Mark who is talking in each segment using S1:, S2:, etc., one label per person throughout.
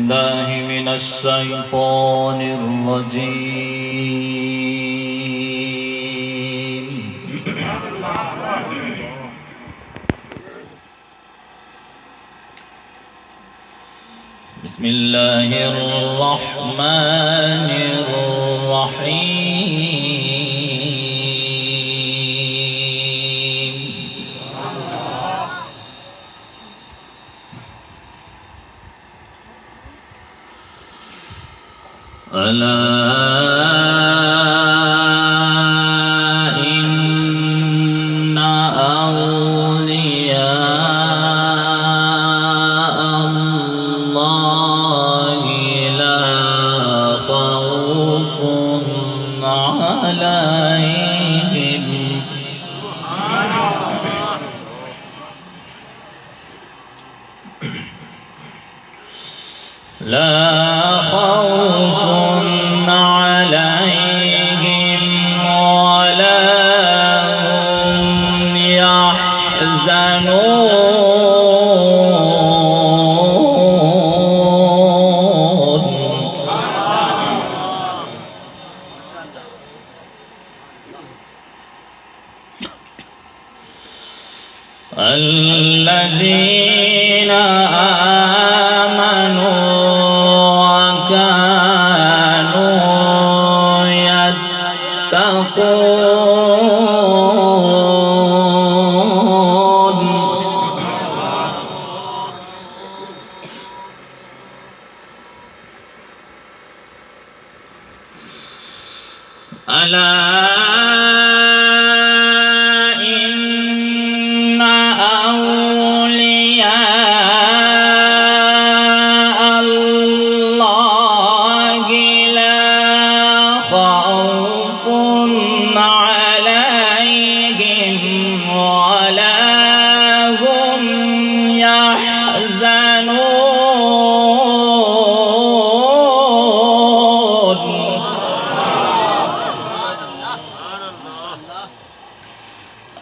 S1: بالله من الشيطان الرجيم. بسم الله الرحمن الرحيم. ألا إن أولياء الله لا خوف عليهم ولا هم يحزنون. الذين آمنوا وكانوا يتقون. ألا إن أولياء الله لا خوف عليهم ولا هم يحزنون.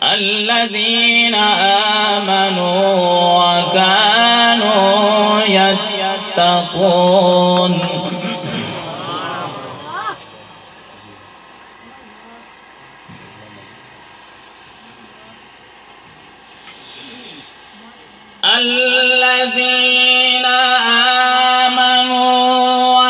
S1: الذين آمنوا وكانوا يتقون. الذين